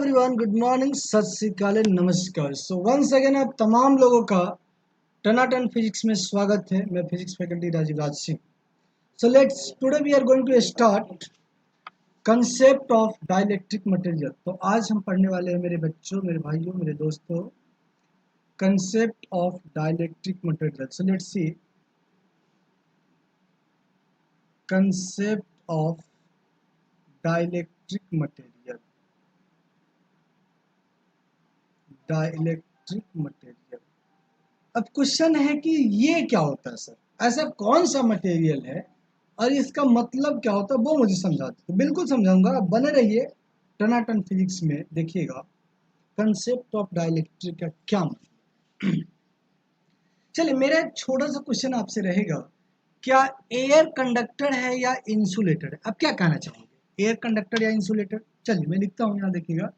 Everyone, good morning, सत श्री अकाल, नमस्कार। सो वंस अगेन आप तमाम लोगों का टनाटन फिजिक्स में स्वागत है। मैं physics faculty Rajiv Raj Singh. So let's today we are going to start concept of dielectric material. तो आज हम पढ़ने वाले हैं मेरे बच्चों, मेरे भाइयों, मेरे दोस्तों, concept of dielectric material. So let's see concept of dielectric material. Dielectric material. अब क्वेश्चन है कि ये क्या होता है सर, ऐसा कौन सा मटेरियल है और इसका मतलब क्या होता है, वो मुझे समझा दो। तो बिल्कुल समझाऊंगा, आप बने रहिए टनाटन फिजिक्स में। देखिएगा कंसेप्ट ऑफ डाइलेक्ट्रिक का क्या मतलब। चलिए, मेरा एक छोटा सा क्वेश्चन आपसे रहेगा, क्या एयर कंडक्टर है या इंसुलेटर है? आप क्या कहना चाहोगे, एयर कंडक्टर या इंसुलेटर? चलिए मैं लिखता हूँ, यहाँ देखिएगा।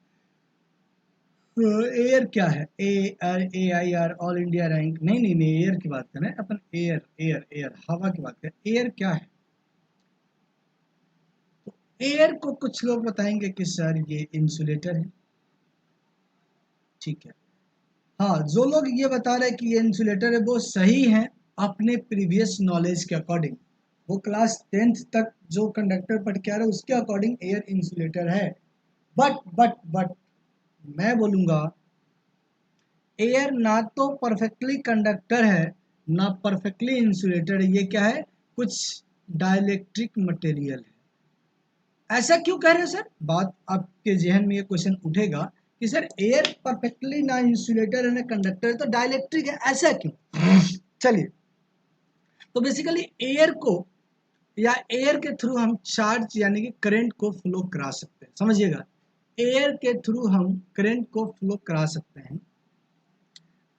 एयर क्या है? AR ऑल इंडिया रैंक नहीं नहीं नहीं, एयर की बात करें अपन। एयर एयर एयर हवा की बात करें। एयर क्या है? तो एयर को कुछ लोग बताएंगे कि सर ये इंसुलेटर है, ठीक है। हाँ, जो लोग ये बता रहे हैं कि ये इंसुलेटर है वो सही है अपने प्रीवियस नॉलेज के अकॉर्डिंग। वो क्लास 10th तक जो कंडक्टर पढ़ के आ रहे हैं उसके अकॉर्डिंग एयर इंसुलेटर है। बट मैं बोलूंगा एयर ना तो परफेक्टली कंडक्टर है ना परफेक्टली इंसुलेटर है। ये क्या है? कुछ डाइलेक्ट्रिक मटेरियल है। ऐसा क्यों कह रहे हो सर? बात आपके जहन में ये क्वेश्चन उठेगा कि सर एयर परफेक्टली ना इंसुलेटर है ना कंडक्टर है, तो डाइलेक्ट्रिक है, ऐसा क्यों? चलिए, तो बेसिकली एयर को या एयर के थ्रू हम चार्ज यानी कि करंट को फ्लो करा सकते हैं। समझिएगा, एयर के थ्रू हम करंट को फ्लो करा सकते हैं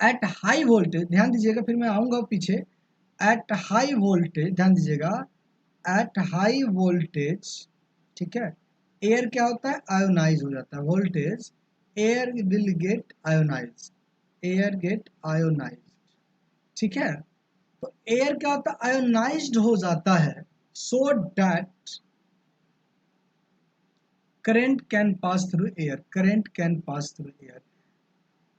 एट हाई वोल्टेज। ध्यान दीजिएगा, फिर मैं आऊंगा पीछे। एट हाई वोल्टेज, ध्यान दीजिएगा, एट हाई वोल्टेज, ठीक है। एयर क्या होता है? आयोनाइज हो जाता है। Voltage, air will get ionize, air get ionize, ठीक है। तो एयर क्या होता है? आयोनाइज्ड हो जाता है, so that current can pass through air, current can pass through air,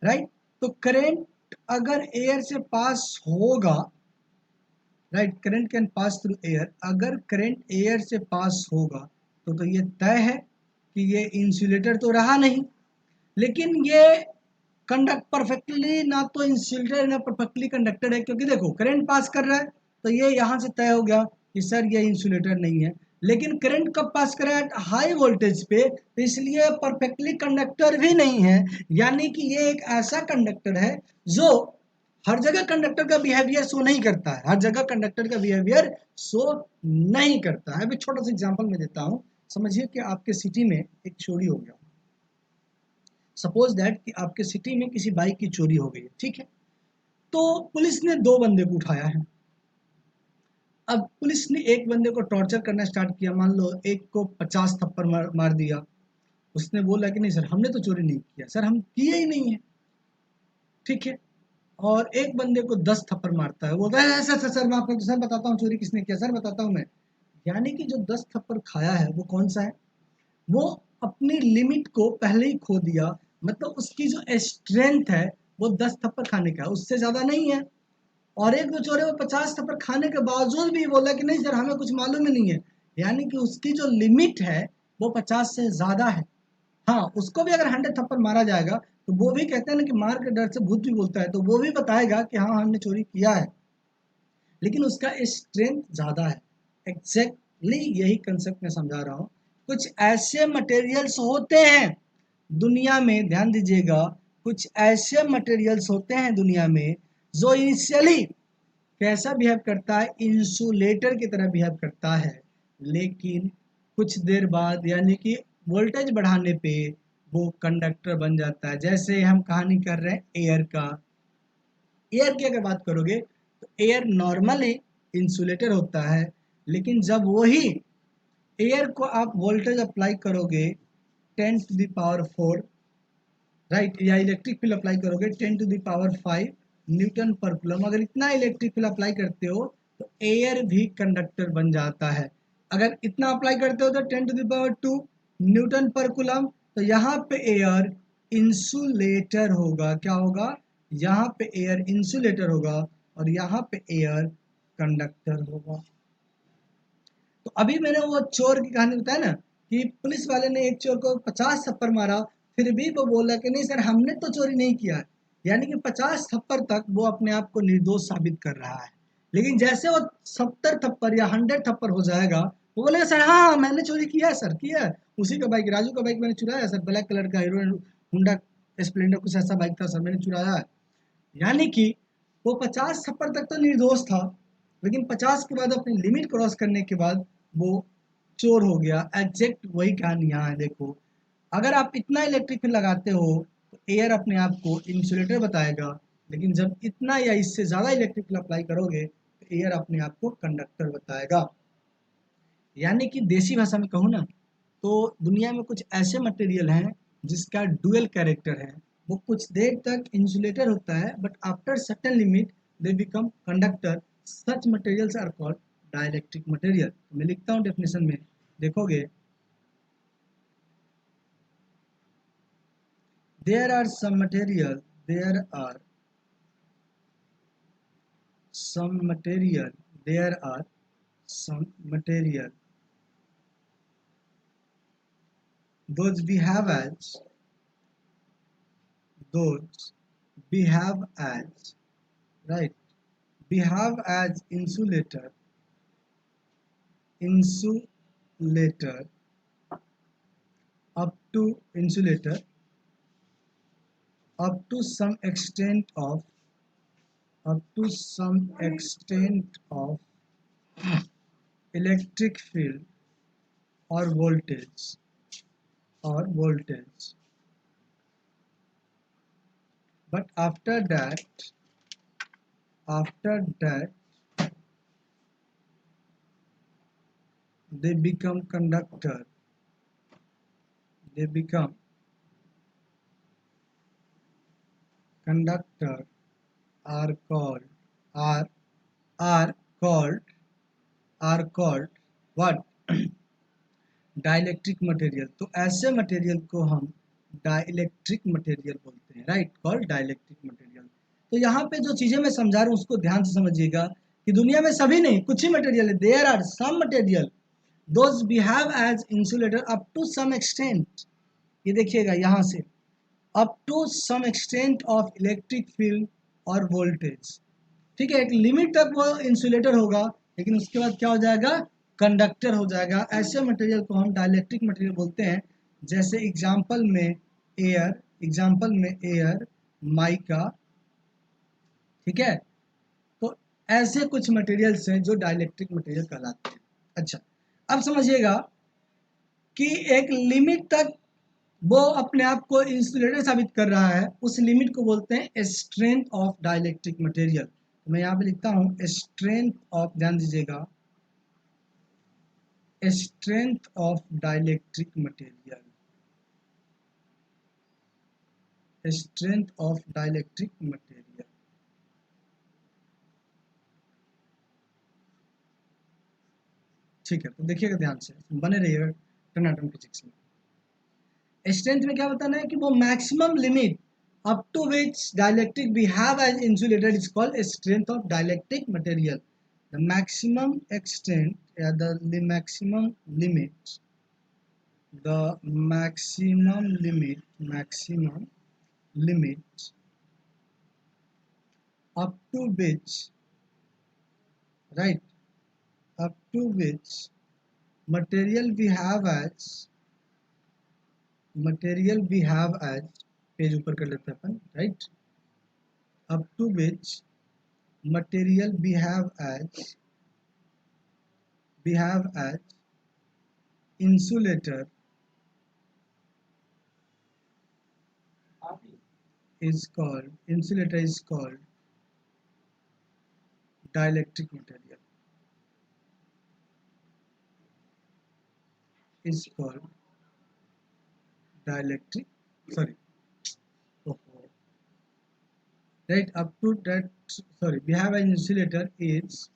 right. तो करंट अगर एयर से पास होगा, right, current can pass through air, अगर करंट एयर से पास होगा तो ये तय है कि ये इंसुलेटर तो रहा नहीं। लेकिन ये कंडक्ट परफेक्टली ना तो इंसुलेटर ना परफेक्टली कंडक्टर है, क्योंकि देखो करंट पास कर रहा है तो ये यहाँ से तय हो गया कि सर ये इंसुलेटर नहीं है। लेकिन करंट कब पास कर रहा है? हाई वोल्टेज पे, तो इसलिए परफेक्टली कंडक्टर भी नहीं है। यानी कि ये एक ऐसा कंडक्टर है जो हर जगह कंडक्टर का बिहेवियर शो नहीं करता है, हर जगह कंडक्टर का बिहेवियर शो नहीं करता है। अभी छोटा सा एग्जांपल मैं देता हूँ। समझिए कि आपके सिटी में एक चोरी हो गया। सपोज दैट कि आपके सिटी में किसी बाइक की चोरी हो गई है, ठीक है। तो पुलिस ने दो बंदे को उठाया है। अब पुलिस ने एक बंदे को टॉर्चर करना स्टार्ट किया। मान लो एक को 50 थप्पड़ मार दिया। उसने बोला कि नहीं सर, हमने तो चोरी नहीं किया, सर हम किए ही नहीं है, ठीक है। और एक बंदे को 10 थप्पड़ मारता है, वो बोलता है सर सर सर मैं आपको सर बताता हूँ चोरी किसने किया, सर बताता हूँ मैं। यानी कि जो 10 थप्पड़ खाया है वो कौन सा है? वो अपनी लिमिट को पहले ही खो दिया। मतलब उसकी जो स्ट्रेंथ है वो 10 थप्पड़ खाने का है, उससे ज्यादा नहीं है। और एक जो चोर है वो 50 थप्पड़ खाने के बावजूद भी बोला कि नहीं सर हमें कुछ मालूम ही नहीं है। यानी कि उसकी जो लिमिट है वो 50 से ज्यादा है। हाँ, उसको भी अगर 100 थप्पड़ मारा जाएगा तो वो भी कहते हैं ना कि मार के डर से भूत भी बोलता है, तो वो भी बताएगा कि हाँ हमने चोरी किया है, लेकिन उसका स्ट्रेंथ ज्यादा है। एग्जैक्टली यही कंसेप्ट मैं समझा रहा हूँ। कुछ ऐसे मटेरियल्स होते हैं दुनिया में, ध्यान दीजिएगा, कुछ ऐसे मटेरियल्स होते हैं दुनिया में जो इनिशियली कैसा बिहेव करता है? इंसुलेटर की तरह बिहेव करता है। लेकिन कुछ देर बाद यानी कि वोल्टेज बढ़ाने पे वो कंडक्टर बन जाता है। जैसे हम कहानी कर रहे हैं एयर का। एयर की अगर बात करोगे तो एयर नॉर्मली इंसुलेटर होता है, लेकिन जब वही एयर को आप वोल्टेज अप्लाई करोगे 10⁴, राइट, या इलेक्ट्रिक फील्ड अप्लाई करोगे 10⁵ न्यूटन पर कूलम, अगर इतना इलेक्ट्रिक फील्ड अप्लाई करते हो तो एयर भी कंडक्टर बन जाता है। अगर इतना अप्लाई करते हो तो 10⁵ न्यूटन पर कूलम, तो यहाँ पे एयर इंसुलेटर होगा, क्या होगा, यहाँ पे एयर इंसुलेटर होगा और यहाँ पे एयर कंडक्टर होगा। तो अभी मैंने वो चोर की कहानी बताया ना कि पुलिस वाले ने एक चोर को 50 थप्पड़ मारा, फिर भी वो बोला कि नहीं सर हमने तो चोरी नहीं किया है, यानी कि 50 थप्पड़ तक वो अपने आप को निर्दोष साबित कर रहा है। लेकिन जैसे वो 70 थप्पड़ या 100 थप्पड़ हो जाएगा, वो बोलेगा सर हाँ मैंने चोरी किया है सर, किया है, उसी का बाइक, राजू का बाइक मैंने चुराया है सर, ब्लैक कलर का हीरो होंडा स्प्लेंडर कुछ ऐसा बाइक था सर, मैंने चुराया है। यानी कि वो 50 थप्पड़ तक तो निर्दोष था, लेकिन 50 के बाद अपनी लिमिट क्रॉस करने के बाद वो चोर हो गया। एग्जैक्ट वही कहानी यहाँ है। देखो अगर आप इतना इलेक्ट्रिक फील्ड लगाते हो तो एयर अपने आप को इंसुलेटर बताएगा, लेकिन जब इतना या इससे ज़्यादा इलेक्ट्रिक फील्ड अप्लाई करोगे तो एयर अपने आप को कंडक्टर बताएगा। यानी कि देसी भाषा में कहूँ ना तो दुनिया में कुछ ऐसे मटेरियल हैं जिसका डुअल कैरेक्टर है। वो कुछ देर तक इंसुलेटर होता है but after certain limit they become conductor. Such materials are called dielectric material. मैं लिखता हूँ डेफिनेशन में, देखोगे there are some material there are some material there are some material those those behave as right behave as insulator up to insulator up to some extent of up to some extent of electric field or voltage but after that they become conductor they become conductor are called are are called are called what dielectric material. तो ऐसे material को हम dielectric material बोलते हैं, right, called dielectric material. तो यहाँ पे जो चीजें मैं समझा रहा हूँ उसको ध्यान से समझिएगा कि दुनिया में सभी नहीं, कुछ ही मटेरियल है, there are some material those behave as insulator up to some extent. ये देखिएगा यहाँ से, up to some extent of electric field और वोल्टेज। ठीक है, एक लिमिट तक वो इंसुलेटर होगा लेकिन उसके बाद क्या हो जाएगा, कंडक्टर हो जाएगा। ऐसे मटेरियल को हम डाइलेक्ट्रिक मटेरियल बोलते हैं। जैसे एग्जाम्पल में एयर माइका। ठीक है, तो ऐसे कुछ मटेरियल्स हैं जो डाइलेक्ट्रिक मटेरियल कहलाते हैं। अच्छा, अब समझिएगा कि एक लिमिट तक वो अपने आप को इंसुलेटर साबित कर रहा है, उस लिमिट को बोलते हैं स्ट्रेंथ ऑफ डाइलेक्ट्रिक मटेरियल। मैं यहाँ पे लिखता हूँ स्ट्रेंथ ऑफ, ध्यान दीजिएगा, strength of dielectric material, strength of dielectric material. ठीक है, तो देखिएगा ध्यान से, बने रहिएगा टनाटन फिजिक्स में। स्ट्रेंथ में क्या बताना है कि वो maximum limit up to which dielectric behave as insulator is called a strength of dielectric material. The maximum extent, the maximum limit, maximum limit up to which, right, up to which material behave as, page ऊपर कर लेते हैं अपन, right, up to which material behave as insulator is called dielectric material, is called dielectric, sorry, right, up to that, sorry, behave as insulator is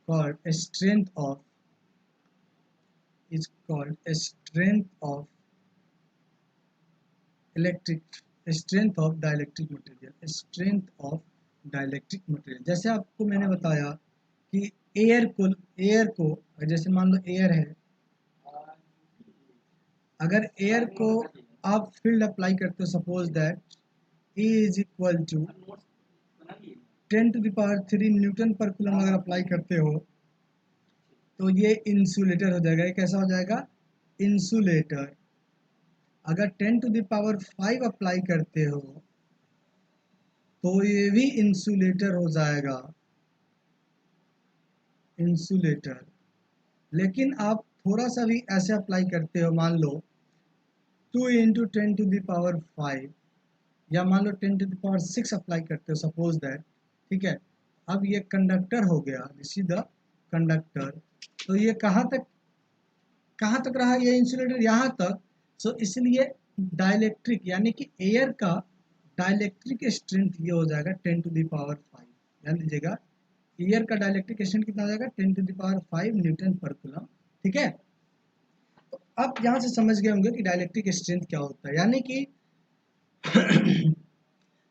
called a strength of electric strength of dielectric material, strength of dielectric material. जैसे आपको मैंने बताया कि air को जैसे मान लो air है, अगर एयर को आप फील्ड अप्लाई करते हो, suppose that E is equal to 10⁻³ newton per coulomb अगर अप्लाई करते हो तो ये इंसुलेटर हो जाएगा। ये कैसा हो जाएगा? इंसुलेटर। अगर 10⁵ अप्लाई करते हो तो ये भी इंसुलेटर हो जाएगा, इंसुलेटर। लेकिन आप थोड़ा सा भी ऐसे अप्लाई करते हो, मान लो 2 × 10⁵ या मान लो 10⁶ अप्लाई करते हो, सपोज दैट, ठीक है। अब ये कंडक्टर हो गया, दिस इज द कंडक्टर। तो ये कहाँ तक रहा ये इंसुलेटर? यहाँ तक। सो इसलिए डाइलेक्ट्रिक यानी कि एयर का डाइलेक्ट्रिक स्ट्रेंथ ये हो जाएगा 10⁵। ध्यान दीजिएगा, एयर का डाइलेक्ट्रिक स्ट्रेंथ कितना हो जाएगा? 10⁵ न्यूटन पर कूलम, ठीक है। तो आप यहाँ से समझ गए होंगे कि डाइलेक्ट्रिक स्ट्रेंथ क्या होता है। यानी कि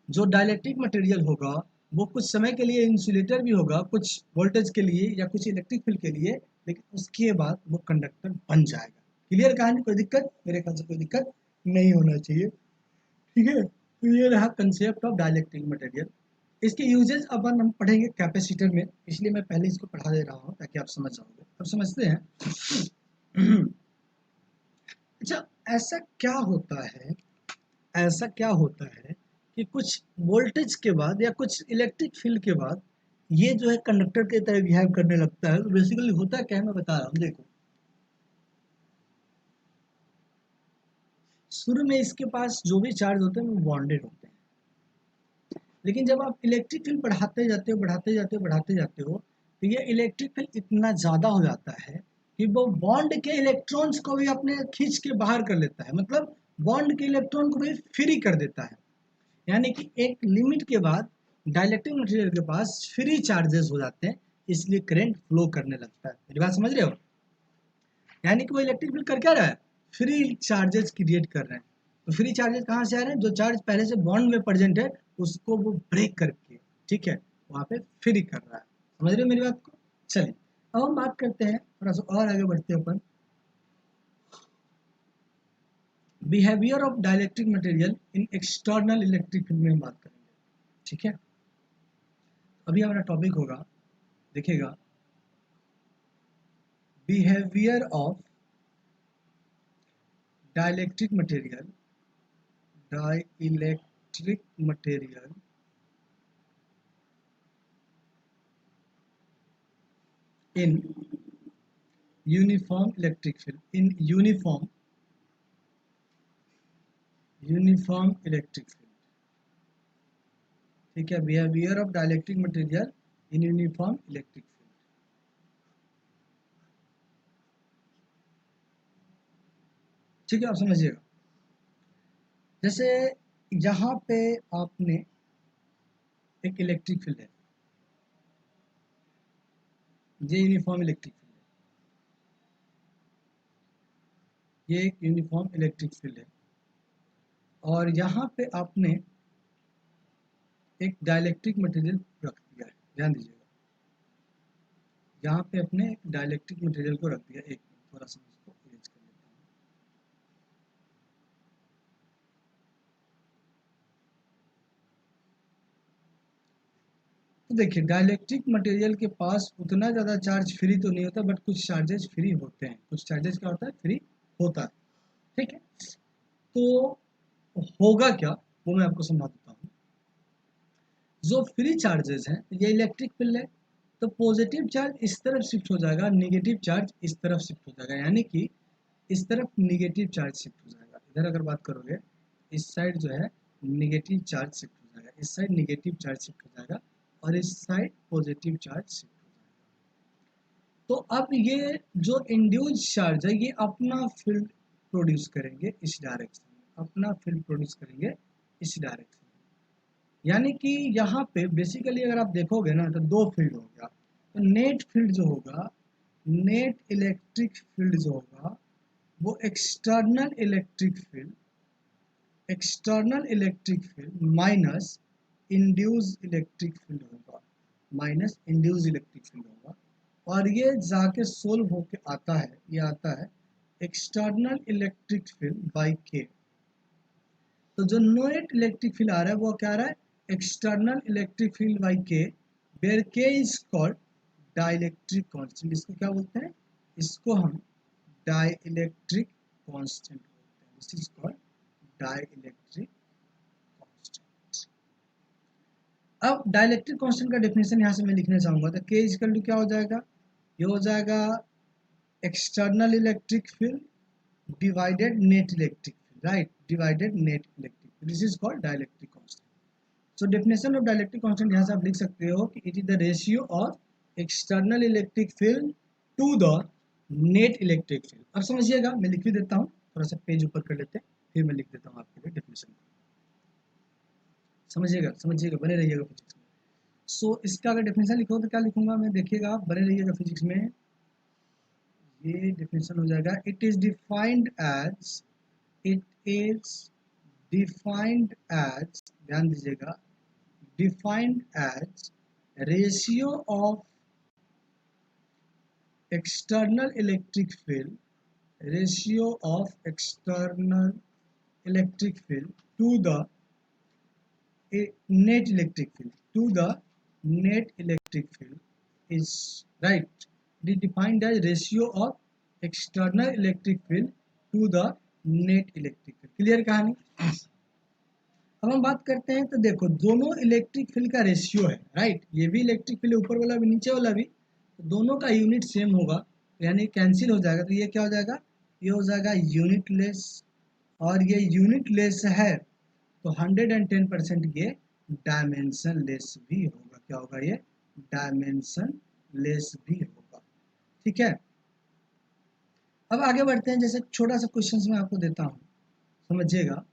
जो डाइलेक्ट्रिक मटेरियल होगा वो कुछ समय के लिए इंसुलेटर भी होगा, कुछ वोल्टेज के लिए या कुछ इलेक्ट्रिक फील्ड के लिए, लेकिन उसके बाद वो कंडक्टर बन जाएगा। क्लियर कहानी? कोई दिक्कत? मेरे ख्याल से कोई दिक्कत नहीं होना चाहिए, ठीक है। तो ये रहा कंसेप्ट ऑफ डाइलेक्ट्रिक मटेरियल। इसके यूजेस अपन हम पढ़ेंगे कैपेसिटर में, इसलिए मैं पहले इसको पढ़ा दे रहा हूँ ताकि आप समझ जाओगे। अब समझते हैं। अच्छा, ऐसा क्या होता है कि कुछ वोल्टेज के बाद या कुछ इलेक्ट्रिक फील्ड के बाद ये जो है कंडक्टर की तरह बिहेव करने लगता है। तो बेसिकली होता क्या है मैं बता रहा हूँ। देखो, शुरू में इसके पास जो भी चार्ज होते हैं वो बॉन्डेड होते हैं, लेकिन जब आप इलेक्ट्रिक फील्ड बढ़ाते जाते हो तो ये इलेक्ट्रिक फील्ड इतना ज़्यादा हो जाता है कि वो बॉन्ड के इलेक्ट्रॉन्स को भी अपने खींच के बाहर कर लेता है, मतलब बॉन्ड के इलेक्ट्रॉन को भी फ्री कर देता है। यानी कि एक लिमिट के बाद डाइलेक्ट्रिक मटेरियल के पास फ्री चार्जेस हो जाते हैं, इसलिए करंट फ्लो करने लगता है। मेरी बात समझ रहे हो? यानी कि वो इलेक्ट्रिक फील्ड कर क्या रहा है? फ्री चार्जेस क्रिएट कर रहे हैं। तो फ्री चार्जेस कहाँ से आ रहे हैं? जो चार्ज पहले से बॉन्ड में प्रेजेंट है उसको वो ब्रेक करके, ठीक है, वहाँ पे फ्री कर रहा है। समझ रहे हो मेरी बात को? चलिए अब हम बात करते हैं, थोड़ा सा और आगे बढ़ते हैं अपन। Behaviour of dielectric material in external electric field में हम बात करेंगे, ठीक है। अभी हमारा टॉपिक होगा, देखिएगा, behaviour of dielectric material in uniform electric field, in uniform electric field, ठीक है। Behaviour of dielectric material in uniform electric field, ठीक है, आप समझिएगा। जैसे यहाँ पे आपने एक इलेक्ट्रिक फील्ड है, ये यूनिफॉर्म इलेक्ट्रिक फील्ड है, ये एक यूनिफॉर्म इलेक्ट्रिक फील्ड है, और यहाँ पे आपने एक डाइलेक्ट्रिक मटेरियल रख दिया है। ध्यान दीजिएगा, यहाँ पे अपने डाइलेक्ट्रिक मटेरियल को रख दिया। एक थोड़ा सा इसको अरेंज कर लेता हूँ। तो देखिए, डाइलेक्ट्रिक मटेरियल के पास उतना ज़्यादा चार्ज फ्री तो नहीं होता, बट कुछ चार्जेस फ्री होते हैं। कुछ चार्जेस क्या होता है? फ्री होता है, ठीक है। तो होगा क्या वो मैं आपको समझा देता हूँ। जो फ्री चार्जेस हैं, ये इलेक्ट्रिक फील्ड है, तो पॉजिटिव चार्ज इस तरफ शिफ्ट हो जाएगा, नेगेटिव चार्ज इस तरफ शिफ्ट हो जाएगा। यानी कि इस तरफ नेगेटिव चार्ज शिफ्ट हो जाएगा। इधर अगर बात करोगे, इस साइड जो है नेगेटिव चार्ज शिफ्ट हो जाएगा, इस साइड नेगेटिव चार्ज शिफ्ट हो जाएगा, और इस साइड पॉजिटिव चार्ज शिफ्ट हो जाएगा। तो अब ये जो इंड्यूस चार्ज है ये अपना फील्ड प्रोड्यूस करेंगे इस डायरेक्शन में, अपना फील्ड प्रोड्यूस करेंगे इस डायरेक्शन में। यानी कि यहाँ पे बेसिकली अगर आप देखोगे ना तो दो फील्ड हो गया। तो नेट फील्ड जो होगा, नेट इलेक्ट्रिक फील्ड जो होगा वो external electric field, external electric field minus induce electric field होगा, माइनस इंड्यूस इलेक्ट्रिक फील्ड होगा, और ये जाके सोल्व होके आता है, ये आता है एक्सटर्नल इलेक्ट्रिक फील्ड बाई के। तो जो नेट इलेक्ट्रिक फील्ड आ रहा है वो क्या आ रहा है, एक्सटर्नल इलेक्ट्रिक फील्ड बाई के, वेयर के इज कॉल्ड डाइलेक्ट्रिक कांस्टेंट। इसको क्या बोलते हैं, इसको हम डाइलेक्ट्रिक कांस्टेंट बोलते हैं। This is called dielectric constant. अब डाइलेक्ट्रिक कांस्टेंट का डेफिनेशन यहाँ से मैं लिखना चाहूंगा, तो के इक्वल टू क्या हो जाएगा, ये हो जाएगा external electric field divided net electric field, right, divided net electric field, this is called dielectric constant. So definition of dielectric constant यहाँ से आप लिख सकते हो कि it is the ratio of external electric field to the net electric field. अब समझिएगा, मैं लिख भी देता हूँ, थोड़ा सा पेज ऊपर कर लेते हैं, फिर मैं लिख देता हूँ आपके लिए डेफिनेशन। समझिएगा समझिएगा, बने रहिएगा फिजिक्स में। सो इसका अगर डेफिनेशन लिखो तो क्या लिखूंगा मैं, देखिएगा आप बने रहिएगा फिजिक्स में। ये डेफिनेशन हो जाएगा, it is defined as, it is defined as, ध्यान दीजिएगा, defined as ratio of external electric field, ratio of external electric field to the net electric field, to the net electric field is, right, it is defined as ratio of external electric field to the net electric field। Clear कहानी। अब हम बात करते हैं, तो देखो दोनों electric field का रेशियो है, राइट, ये भी इलेक्ट्रिक फील्ड ऊपर वाला भी नीचे वाला भी, तो दोनों का यूनिट सेम होगा, यानी कैंसिल हो जाएगा, तो ये क्या हो जाएगा, ये हो जाएगा यूनिट लेस, और ये यूनिट लेस है तो 110% ये डायमेंशन लेस भी होगा। क्या होगा, ये डायमेंशन लेस भी होगा। ठीक है, अब आगे बढ़ते हैं। जैसे छोटा सा क्वेश्चन मैं आपको देता हूँ, समझिएगा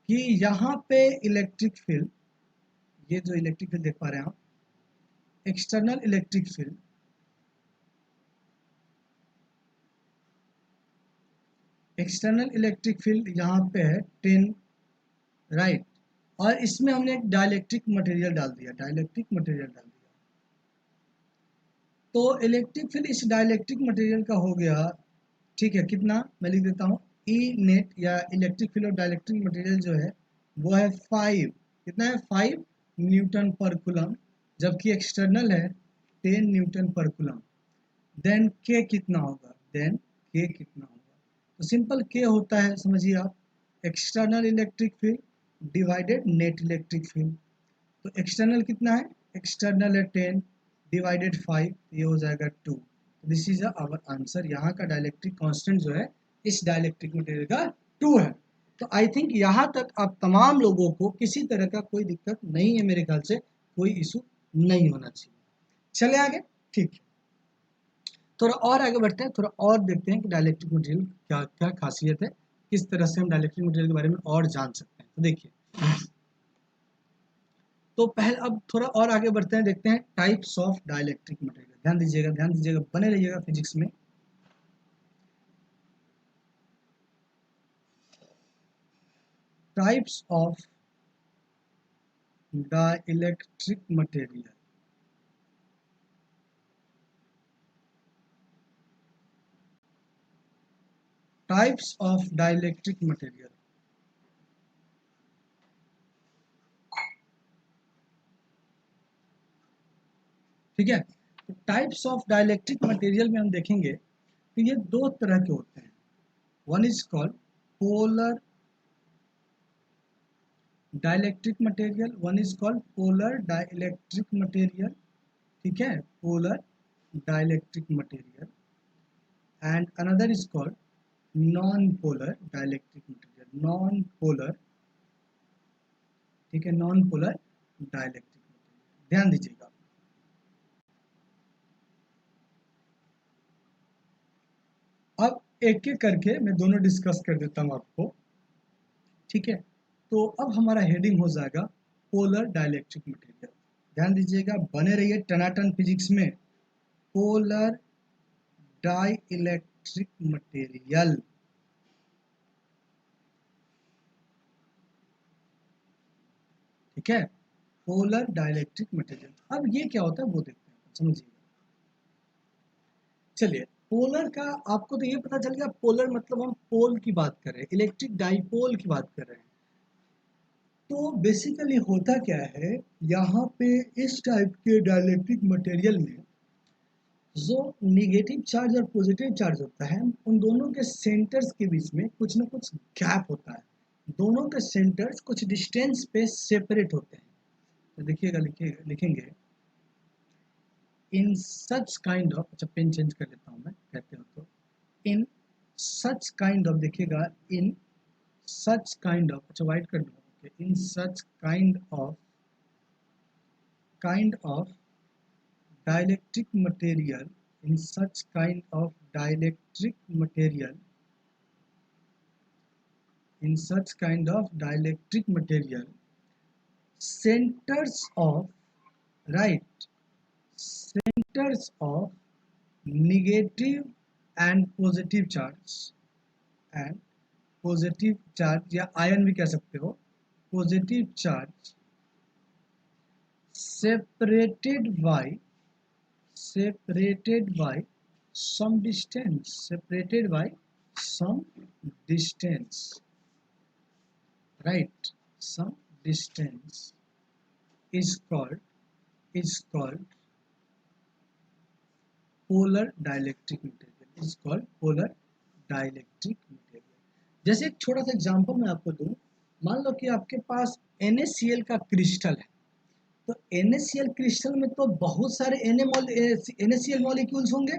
कि यहाँ पे इलेक्ट्रिक फील्ड, ये जो इलेक्ट्रिक फील्ड देख पा रहे हैं आप, external electric field, external electric field यहाँ पे है 10, राइट, और इसमें हमने एक डाइलेक्ट्रिक मटेरियल डाल दिया, डाइलेक्ट्रिक मटेरियल डाल दिया, तो इलेक्ट्रिक फील्ड इस डाइलेक्ट्रिक मटेरियल का हो गया, ठीक है, कितना, मैं लिख देता हूँ, ई नेट या electric field of dielectric material जो है वो है 5, कितना है, 5 न्यूटन पर कूलम, जबकि एक्सटर्नल है 10 न्यूटन पर कूलम। देन के कितना होगा, देन के कितना होगा, तो सिंपल के होता है, समझिए आप, external electric field divided net electric field. तो एक्सटर्नल कितना है, एक्सटर्नल है 10 डिवाइडेड 5, ये हो जाएगा 2। This is our answer. यहाँ का डाइलेक्ट्रिक कांस्टेंट जो है इस डाइलेक्ट्रिक मटेरियल का 2 है। तो आई थिंक यहाँ तक आप तमाम लोगों को किसी तरह का कोई दिक्कत नहीं है, मेरे ख्याल से कोई इशू नहीं होना चाहिए। चले आगे, ठीक है, थोड़ा और आगे बढ़ते हैं, थोड़ा और देखते हैं कि डाइलेक्ट्रिक मटेरियल क्या क्या खासियत है, किस तरह से हम डाइलेक्ट्रिक मटेरियल के बारे में और जान सकते हैं। तो देखिए, तो पहले अब थोड़ा और आगे बढ़ते हैं, देखते हैं टाइप्स ऑफ डाइलेक्ट्रिक मटेरियल। ध्यान दीजिएगा, बने रहिएगा फिजिक्स में। Types of dielectric material, types of dielectric material. ठीक है, तो टाइप्स ऑफ डाइलेक्ट्रिक मटेरियल में हम देखेंगे कि ये दो तरह के होते हैं। One is called polar dielectric material, one is called polar dielectric material, ठीक है, polar dielectric material, and another is called non polar dielectric material, non polar, ठीक है, नॉन पोलर डाइलेक्ट्रिक मटेरियल। ध्यान दीजिएगा, अब एक एक करके मैं दोनों डिस्कस कर देता हूं आपको। ठीक है, तो अब हमारा हेडिंग हो जाएगा पोलर डाइलेक्ट्रिक मटेरियल। ध्यान दीजिएगा, बने रहिए टनाटन फिजिक्स में। पोलर डाइलेक्ट्रिक मटेरियल, ठीक है, पोलर डाइलेक्ट्रिक मटेरियल। अब ये क्या होता है वो देखते हैं, समझिए। चलिए, पोलर का आपको तो ये पता चल गया, पोलर मतलब हम पोल की बात कर रहे हैं, इलेक्ट्रिक डाइपोल की बात कर रहे हैं। तो बेसिकली होता क्या है, यहाँ पे इस टाइप के डाइलेक्ट्रिक मटेरियल में जो निगेटिव चार्ज और पॉजिटिव चार्ज होता है, उन दोनों के सेंटर्स के बीच में कुछ ना कुछ गैप होता है। दोनों के सेंटर्स कुछ डिस्टेंस पे सेपरेट होते हैं। तो देखिएगा, लिखेंगे इन सच काइंड ऑफ, अच्छा पेन चेंज कर लेता हूँ मैं, कहते हो तो इन सच काइंड ऑफ, देखिएगा इन सच काइंड ऑफ, अच्छा वाइट कर दूँ, in such kind of dielectric material, in such kind of dielectric material, in such kind of dielectric material, centers of, right, centers of negative and positive charge या ion भी कह सकते हो, positive charge separated by some distance, right, some distance is called polar dielectric material, is called polar dielectric material। जैसे एक छोटा सा example मैं आपको दूं, मान लो कि आपके पास NaCl का क्रिस्टल है। तो NaCl क्रिस्टल में तो बहुत सारे NaCl मॉलिक्यूल्स होंगे।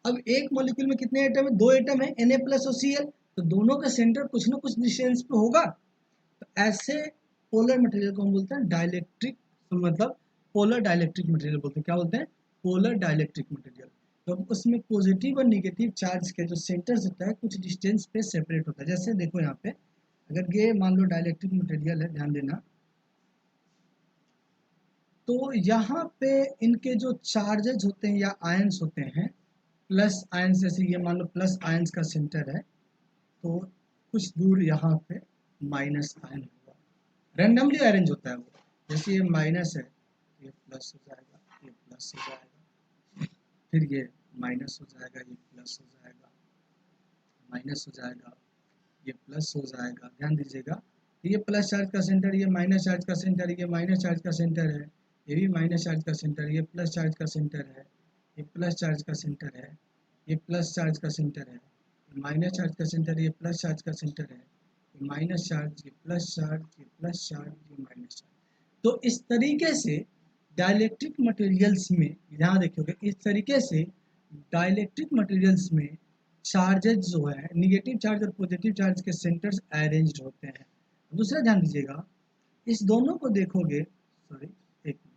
अब एक मॉलिक्यूल में कितने एटम है, 2 एटम है, Na प्लस और Cl, तो दोनों का सेंटर कुछ ना कुछ डिस्टेंस पे होगा। तो ऐसे पोलर मटेरियल को हम बोलते हैं डाइलेक्ट्रिक, मतलब पोलर डाइलेक्ट्रिक मटेरियल बोलते हैं। क्या बोलते हैं, पोलर डाइलेक्ट्रिक मटेरियल। तो उसमें पॉजिटिव और नेगेटिव चार्ज के जो सेंटर्स होता है कुछ डिस्टेंस पे सेपरेट होता है। जैसे देखो यहाँ पे, अगर ये मान लो डाइलेक्ट्रिक मटेरियल है, ध्यान देना, तो यहाँ पे इनके जो चार्जेज होते हैं या आयंस होते हैं, प्लस आयंस, जैसे ये मान लो प्लस आयंस का सेंटर है, तो कुछ दूर यहाँ पे माइनस आयन होगा। रैंडमली अरेंज होता है वो, जैसे ये माइनस है, ये प्लस हो जाएगा, ये प्लस हो जाएगा, फिर ये माइनस हो जाएगा, ये प्लस हो जाएगा, माइनस हो जाएगा, ये प्लस हो जाएगा। ध्यान दीजिएगा, ये प्लस चार्ज का सेंटर, ये माइनस चार्ज का सेंटर, ये माइनस चार्ज का सेंटर है, ये भी माइनस चार्ज का सेंटर, ये प्लस चार्ज का सेंटर है, ये प्लस चार्ज का सेंटर है, ये प्लस चार्ज का सेंटर है, माइनस चार्ज का सेंटर, ये प्लस चार्ज का सेंटर है, ये माइनस चार्ज, ये प्लस चार्ज, ये प्लस चार्ज, ये माइनस चार्ज। तो इस तरीके से डाइलेक्ट्रिक मटेरियल्स में, यहाँ देखोगे इस तरीके से डाइलेक्ट्रिक मटेरियल्स में चार्जेस जो है, निगेटिव चार्ज और पॉजिटिव चार्ज के सेंटर्स अरेंज्ड होते हैं। दूसरा ध्यान दीजिएगा, इस दोनों को देखोगे, सॉरी एक मिनट,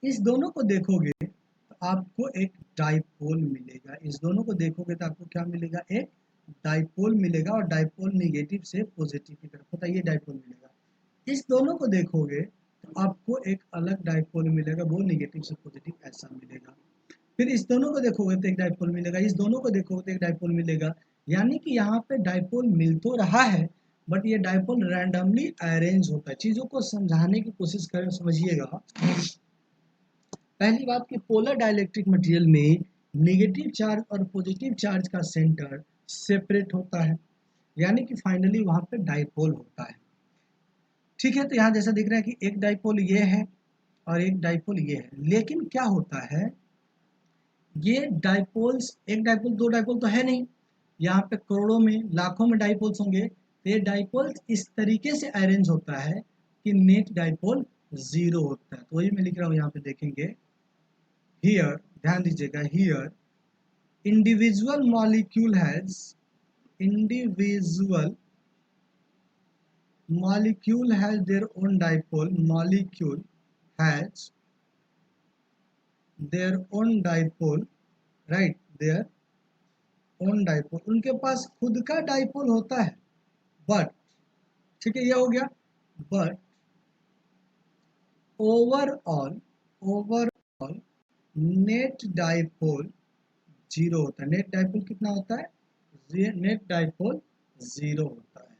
इस दोनों को देखोगे तो आपको एक डाइपोल मिलेगा। इस दोनों को देखोगे तो आपको क्या मिलेगा, एक डाइपोल मिलेगा, और डाइपोल निगेटिव से पॉजिटिव की तरफ होता है, ये डाइपोल मिलेगा। इस दोनों को देखोगे तो आपको एक अलग डाइपोल मिलेगा, वो निगेटिव से पॉजिटिव ऐसा मिलेगा। फिर इस दोनों को देखोगे तो एक डाइपोल मिलेगा, इस दोनों को देखोगे तो एक डाइपोल मिलेगा। यानी कि यहाँ पे डाइपोल मिल तो रहा है, बट ये डाइपोल रैंडमली अरेंज होता है। चीजों को समझाने की कोशिश करें, समझिएगा। पहली बात कि पोलर डाइलेक्ट्रिक मटेरियल में नेगेटिव चार्ज और पॉजिटिव चार्ज का सेंटर सेपरेट होता है, यानी कि फाइनली वहां पे डाइपोल होता है। ठीक है, तो यहाँ जैसा दिख रहा है कि एक डाइपोल ये है और एक डाइपोल ये है, लेकिन क्या होता है, ये डाइपोल्स, एक डाइपोल दो डाइपोल तो है नहीं, यहाँ पे करोड़ों में लाखों में डाइपोल्स होंगे। तो ये डाइपोल्स इस तरीके से अरेंज होता है कि नेट डाइपोल 0 होता है। तो वही मैं लिख रहा हूँ, यहाँ पे देखेंगे, हियर ध्यान दीजिएगा, here individual molecule has, individual molecule has their own dipole, molecule has their own dipole, right, their own dipole, उनके पास खुद का डाइपोल होता है, बट, ठीक है, ये हो गया, बट ओवरऑल नेट डाइपोल 0 होता है। नेट डाइपोल कितना होता है, नेट डाइपोल 0 होता है।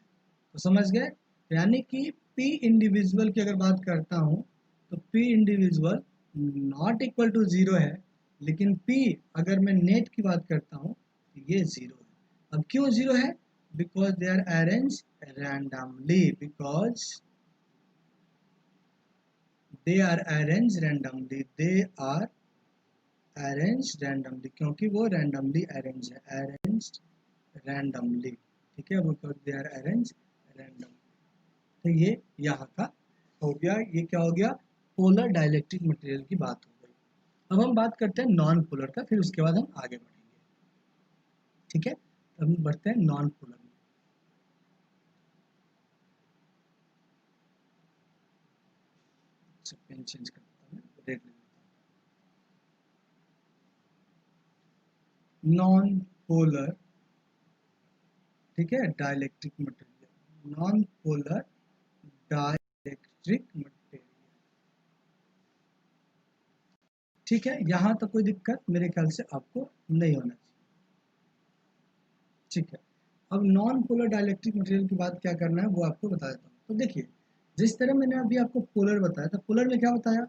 तो समझ गए, यानी कि P इंडिविजुअल की अगर बात करता हूँ तो P individual not equal to zero है, लेकिन P अगर मैं नेट की बात करता हूँ तो ये जीरो है। अब क्यों जीरो है? Because they are arrange randomly, because they are arrange randomly, they are arrange randomly, क्योंकि वो रैंडमली अरेंज है, अरेंज रैंडमली, ठीक है, because they are arrange random. तो ये यहाँ का हो गया। ये क्या हो गया? पोलर डाइलेक्ट्रिक मटेरियल की बात हो गई। अब हम बात करते हैं नॉन पोलर का, फिर उसके बाद हम आगे बढ़ेंगे, ठीक है। अब हम बढ़ते हैं नॉन पोलर में। पेन चेंज कर देता हूँ, रेड ले लेता हूँ। नॉन पोलर, ठीक है, dielectric material, non polar dielectric material, ठीक है। यहाँ तक कोई दिक्कत मेरे ख्याल से आपको नहीं होना चाहिए, ठीक है। अब नॉन पोलर डाइलेक्ट्रिक मटेरियल की बात क्या करना है वो आपको बता देता हूँ। तो देखिए, जिस तरह मैंने अभी आपको पोलर बताया था, पोलर में क्या बताया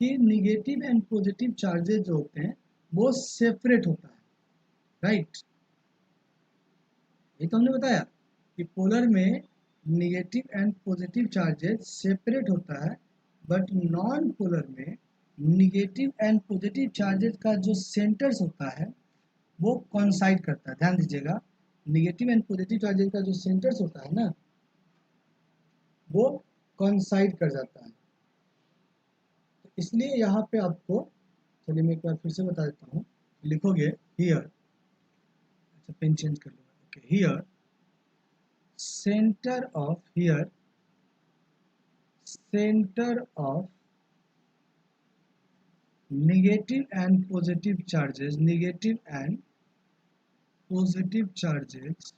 कि निगेटिव एंड पॉजिटिव चार्जेस जो होते हैं वो सेपरेट होता है, राइट। ये तो हमने बताया कि पोलर में negative and positive charges separate होता है, बट नॉन पोलर में निगेटिव एंड पॉजिटिव चार्जेस का जो सेंटर्स होता है वो कॉन्साइड करता है। ध्यान दीजिएगा, निगेटिव एंड पॉजिटिव चार्जेस का जो सेंटर्स होता है ना, वो कॉन्साइड कर जाता है। तो इसलिए यहाँ पे आपको, चलिए मैं एक बार फिर से बता देता हूँ, लिखोगे हियर, अच्छा पेन चेंज कर लूँगा, okay, here centre of, here centre of negative and positive charges, negative and positive charges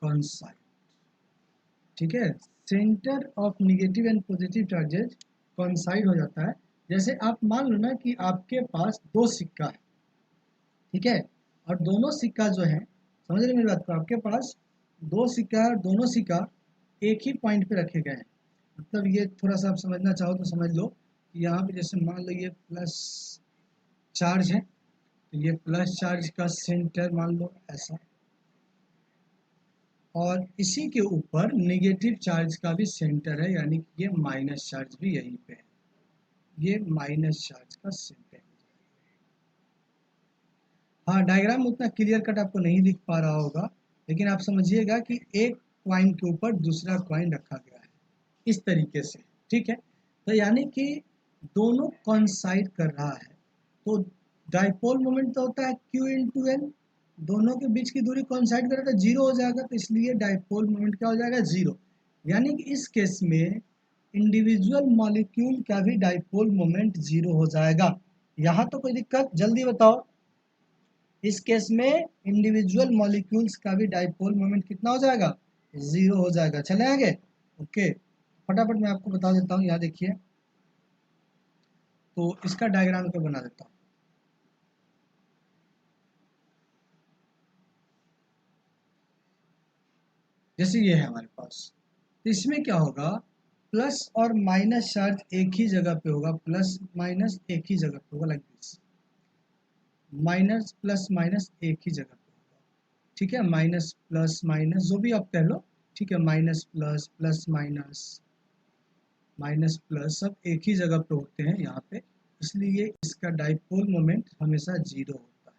coincide, ठीक है। Centre of negative and positive charges कॉन्साइड हो जाता है। जैसे आप मान लो ना कि आपके पास दो सिक्का है, ठीक है, और दोनों सिक्का जो है, समझ रहे मेरी बात को, आपके पास दो सिक्का है और दोनों सिक्का एक ही पॉइंट पे रखे गए हैं। मतलब ये थोड़ा सा आप समझना चाहो तो समझ लो कि यहाँ पे जैसे मान लो ये प्लस चार्ज है, तो ये प्लस चार्ज का सेंटर मान लो ऐसा, और इसी के ऊपर नेगेटिव चार्ज का भी सेंटर है, यानी कि ये माइनस चार्ज भी यहीं पे है, ये माइनस चार्ज का सेंटर है। हाँ, डायग्राम उतना क्लियर कट आपको नहीं दिख पा रहा होगा, लेकिन आप समझिएगा कि एक क्वाइन के ऊपर दूसरा क्वाइन रखा गया है इस तरीके से, ठीक है। तो यानी कि दोनों कॉन्साइड कर रहा है, तो डाइपोल मोमेंट तो होता है Q इंटू एन, दोनों के बीच की दूरी कॉन्साइड करेगा तो जीरो हो जाएगा, तो इसलिए डाइपोल मोमेंट क्या हो जाएगा? जीरो। यानी कि इस केस में इंडिविजुअल मॉलिक्यूल का भी डाइपोल मोमेंट जीरो हो जाएगा। यहाँ तो कोई दिक्कत? जल्दी बताओ। इस केस में इंडिविजुअल मॉलिक्यूल्स का भी डाइपोल मोमेंट कितना हो जाएगा? जीरो हो जाएगा। चले आगे, ओके, फटाफट मैं आपको बता देता हूँ। यहाँ देखिए, तो इसका डायग्राम को बना देता हूँ। जैसे ये है हमारे पास, तो इसमें क्या होगा? प्लस और माइनस चार्ज एक ही जगह पे होगा, प्लस माइनस एक ही जगह पे होगा, like this, minus plus minus एक ही जगह पे होगा, ठीक है। माइनस प्लस माइनस जो भी आप कह लो, ठीक है, minus plus plus minus minus plus सब एक ही जगह पे होते हैं यहाँ पे, इसलिए इसका डाइपोल मोमेंट हमेशा जीरो होता है,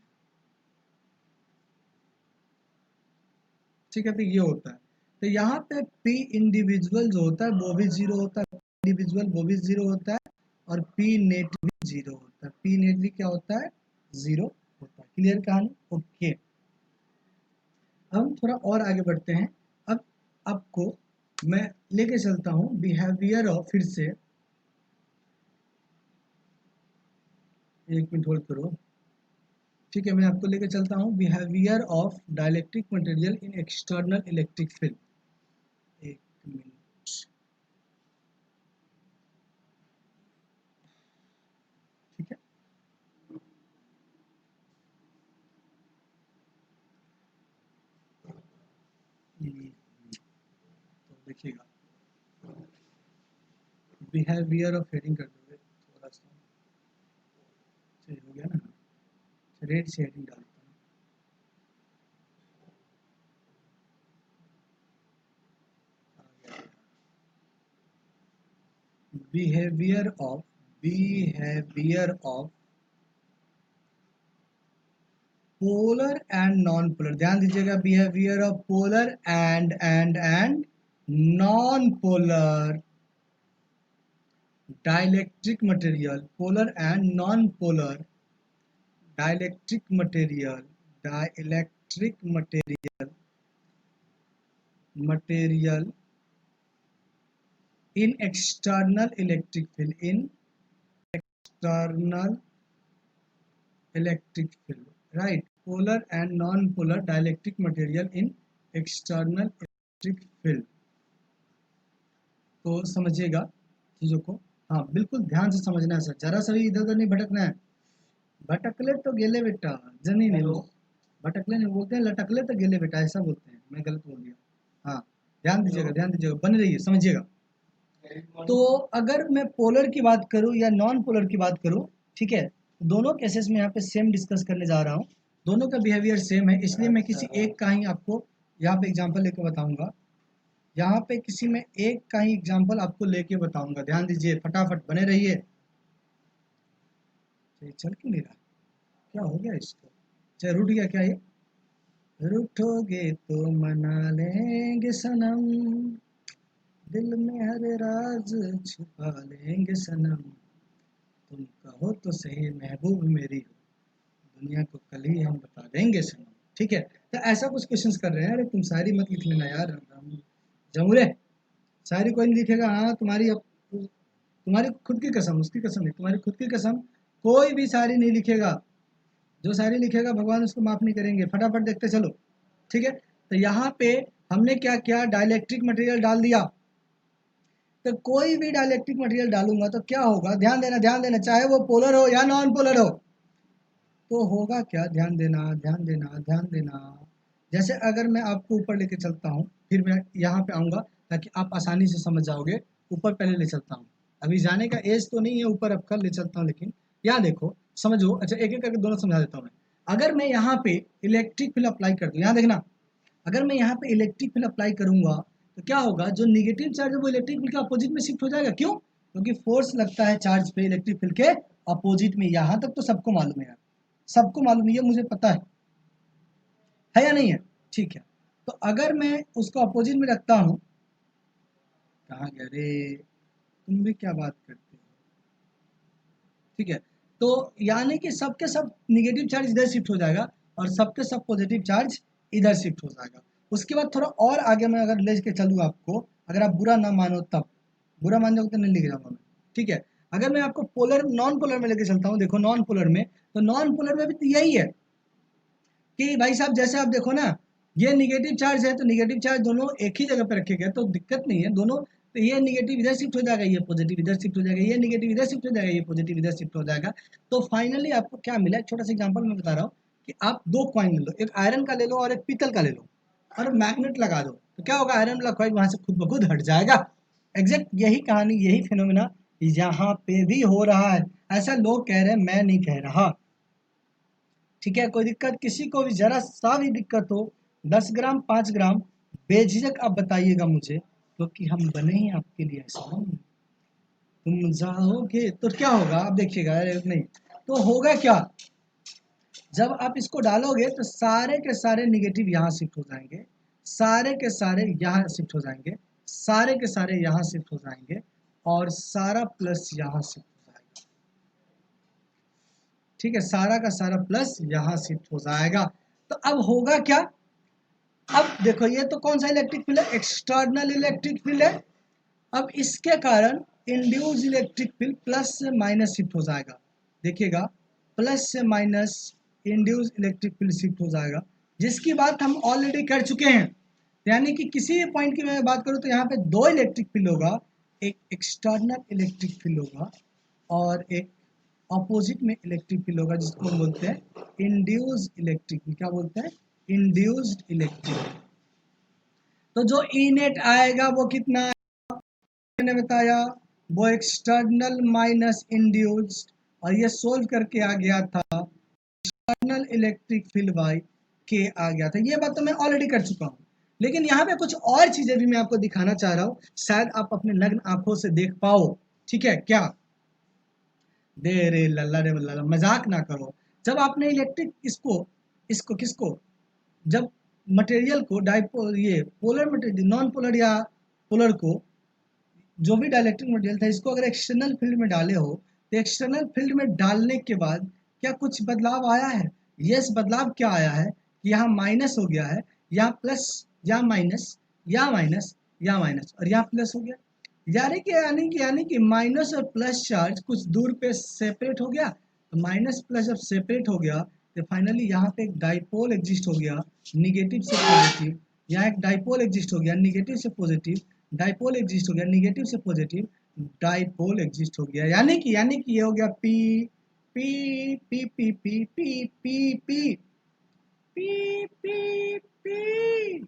ठीक है। तो ये होता है, तो यहाँ पे पी इंडिविजुअल जो होता है वो भी जीरो होता है, इंडिविजुअल वो भी जीरो होता है, और पी नेट भी जीरो होता है, पी नेट भी क्या होता है? जीरो होता है। क्लियर कहानी? ओके। अब हम थोड़ा और आगे बढ़ते हैं। अब आपको मैं लेके चलता हूँ बिहेवियर ऑफ, फिर से एक मिनट होल्ड करो, ठीक है, मैं आपको लेके चलता हूँ behaviour of dielectric material in external electric field. एक मिनट, ठीक है। देखिएगा, बिहेवियर ऑफ हेडिंग कर दोगे थोड़ा सा, सही हो गया ना, रेड से हेडिंग डालता हूँ। Behaviour of polar and non polar, ध्यान दीजिएगा, behaviour of polar and non polar dielectric material, polar and non polar dielectric material, dielectric material in external electric field, in external electric field, right? Polar and non-polar dielectric material in external electric field. तो समझिएगा चीजों को, हाँ बिल्कुल ध्यान से समझना है सर, जरा सा भी इधर उधर नहीं भटकना है। भटकले तो गेले बेटा, जनी नहीं वो भटकले नहीं बोलते हैं, लटकले तो गेले बेटा ऐसा बोलते हैं, मैं गलत बोल दिया। हाँ ध्यान दीजिएगा, बने रहिए, समझिएगा। तो अगर मैं पोलर की बात करूं या नॉन पोलर की बात करूं, ठीक है, दोनों केसेस में यहाँ पे सेम डिस्कस करने जा रहा हूं, दोनों का बिहेवियर सेम है, इसलिए मैं किसी एक का ही आपको यहाँ पे एग्जांपल लेके बताऊंगा, यहाँ पे किसी में एक का ही एग्जांपल आपको लेके बताऊंगा, ध्यान दीजिए, फटाफट बने रहिए। तो चल क्यों नहीं रहा, क्या हो गया इसको, चाहे रूठ गया क्या ये, रूठोगे तो मना लेंगे सनम, दिल में हर राज छुपा लेंगे सनम, तुम कहो तो सही महबूब मेरी हो, दुनिया को कल ही हम बता देंगे सनम। ठीक है, तो ऐसा कुछ क्वेश्चंस कर रहे हैं, अरे तुम शायरी मत लिख लेना यार, जमूरे शायरी कोई नहीं लिखेगा, हाँ तुम्हारी खुद की कसम, उसकी कसम नहीं, तुम्हारी खुद की कसम, कोई भी शायरी नहीं लिखेगा, जो शायरी लिखेगा भगवान उसको माफ नहीं करेंगे। फटाफट देखते चलो, ठीक है। तो यहाँ पे हमने क्या किया, डाइलेक्ट्रिक मटेरियल डाल दिया, तो कोई भी डाइलेक्ट्रिक मटेरियल डालूंगा तो क्या होगा, ध्यान देना, चाहे वो पोलर हो या नॉन पोलर हो, तो होगा क्या, ध्यान देना। जैसे अगर मैं आपको ऊपर लेके चलता हूँ, फिर मैं यहाँ पे आऊँगा ताकि आप आसानी से समझ जाओगे, ऊपर पहले ले चलता हूँ, अभी जाने का एज तो नहीं है, ऊपर अब कल ले चलता हूँ, लेकिन यहाँ देखो समझो, अच्छा एक एक करके दोनों समझा देता हूँ मैं। अगर मैं यहाँ पे इलेक्ट्रिक फील्ड अप्लाई कर दूँ, यहाँ देखना, अगर मैं यहाँ पे इलेक्ट्रिक फील्ड अप्लाई करूंगा तो क्या होगा, जो निगेटिव चार्ज है वो इलेक्ट्रिक फील्ड के अपोजिट में शिफ्ट हो जाएगा, क्यों, क्योंकि फोर्स लगता है चार्ज पे इलेक्ट्रिक फील्ड के अपोजिट में, यहाँ तक तो सबको मालूम है यार, सबको मालूम है, मुझे पता है या नहीं है, ठीक है। तो अगर मैं उसको अपोजिट में रखता हूँ, कहाँ गया रे, तुम भी क्या बात करते हो, ठीक है, तो यानी कि सबके सब निगेटिव चार्ज इधर शिफ्ट हो जाएगा और सबके सब पॉजिटिव चार्ज इधर शिफ्ट हो जाएगा। उसके बाद थोड़ा और आगे मैं अगर ले के चलूँ आपको, अगर आप बुरा ना मानो तब, बुरा मान जाओगे तो नहीं लिख जाऊंगा मैं, ठीक है। अगर मैं आपको पोलर नॉन पोलर में लेके चलता हूँ, देखो नॉन पोलर में, तो नॉन पोलर में भी तो यही है कि भाई साहब, जैसे आप देखो ना, ये निगेटिव चार्ज है तो निगेटिव चार्ज दोनों एक ही जगह पे रखे गए तो दिक्कत नहीं है, दोनों, तो ये निगेटिव इधर शिफ्ट हो जाएगा, ये पॉजिटिव इधर शिफ्ट हो जाएगा, ये निगेटिव इधर शिफ्ट हो जाएगा, ये पॉजिटिव इधर शिफ्ट हो जाएगा। तो फाइनली आपको क्या मिला, एक छोटा सा एग्जांपल मैं बता रहा हूँ कि आप दो कॉइन ले लो, एक आयरन का ले लो और एक पीतल का ले लो, और मैग्नेट लगा दो, तो क्या होगा, आयरन वाला कॉइन वहां से खुद ब खुद हट जाएगा। एग्जैक्ट यही कहानी, यही फिनोमिना यहाँ पे भी हो रहा है, ऐसा लोग कह रहे हैं, मैं नहीं कह रहा, ठीक है। कोई दिक्कत किसी को भी जरा सा भी दिक्कत हो, 10 ग्राम 5 ग्राम बेझिझक आप बताइएगा मुझे, क्योंकि हम बने ही आपके लिए ऐसा, तुम जाओगे तो क्या होगा, आप देखिएगा, अरे नहीं तो होगा क्या, जब आप इसको डालोगे तो सारे के सारे निगेटिव यहाँ शिफ्ट हो जाएंगे, सारे के सारे यहाँ शिफ्ट हो जाएंगे, सारे के सारे यहाँ शिफ्ट हो जाएंगे, और सारा प्लस यहाँ शिफ्ट हो जाएगा, ठीक है, सारा का सारा प्लस यहाँ शिफ्ट हो जाएगा। तो अब होगा क्या, अब देखो ये तो कौन सा इलेक्ट्रिक फील्ड है, एक्सटर्नल इलेक्ट्रिक फील्ड है। अब इसके कारण इंड्यूस इलेक्ट्रिक फील्ड प्लस से माइनस शिफ्ट हो जाएगा, देखिएगा, प्लस से minus induce electric field shift हो जाएगा, जिसकी बात हम ऑलरेडी कर चुके हैं। यानी कि किसी भी पॉइंट की मैं बात करूं तो यहाँ पे दो इलेक्ट्रिक फील्ड होगा, एक एक्सटर्नल इलेक्ट्रिक फील्ड होगा और एक ऑपोजिट में इलेक्ट्रिक फील्ड होगा, जिसको हम बोलते हैं इंड्यूस्ड इलेक्ट्रिक फील्ड, क्या बोलते हैं, इंड्यूस्ड इलेक्ट्रिक। तो जो ई नेट आएगा वो कितना मैंने बताया, वो एक्सटर्नल माइनस इंड्यूस्ड, और ये सोल्व करके आ गया था एक्सटर्नल इलेक्ट्रिक फील्ड बाय के आ गया था। ये बात तो मैं ऑलरेडी कर चुका हूँ, लेकिन यहाँ पे कुछ और चीजें भी मैं आपको दिखाना चाह रहा हूँ, शायद आप अपने नग्न आंखों से देख पाओ। ठीक है क्या? दे रे लल्ला रे लल्ला, मजाक ना करो। जब आपने इलेक्ट्रिक इसको इसको किसको जब मटेरियल को डाइपोल, ये पोलर मटेरियल, नॉन पोलर या पोलर को, जो भी डाइलेक्ट्रिक मटेरियल था, इसको अगर एक्सटर्नल फील्ड में डाले हो, तो एक्सटर्नल फील्ड में डालने के बाद क्या कुछ बदलाव आया है? यस, बदलाव क्या आया है कि यहाँ माइनस हो गया है, यहाँ प्लस, या माइनस, या माइनस, या माइनस, और यहाँ प्लस हो गया। यानी कि माइनस और प्लस चार्ज कुछ दूर पे सेपरेट हो गया, तो माइनस प्लस जब सेपरेट हो गया तो फाइनली यहाँ पे एक डाइपोल एग्जिस्ट हो गया, निगेटिव से पॉजिटिव। यहाँ एक डाइपोल एग्जिस्ट हो गया, निगेटिव से पॉजिटिव, डाइपोल एग्जिस्ट हो गया, निगेटिव से पॉजिटिव, डाइपोल एग्जिस्ट हो गया। यानी कि ये हो गया P P P P P P P P P P P.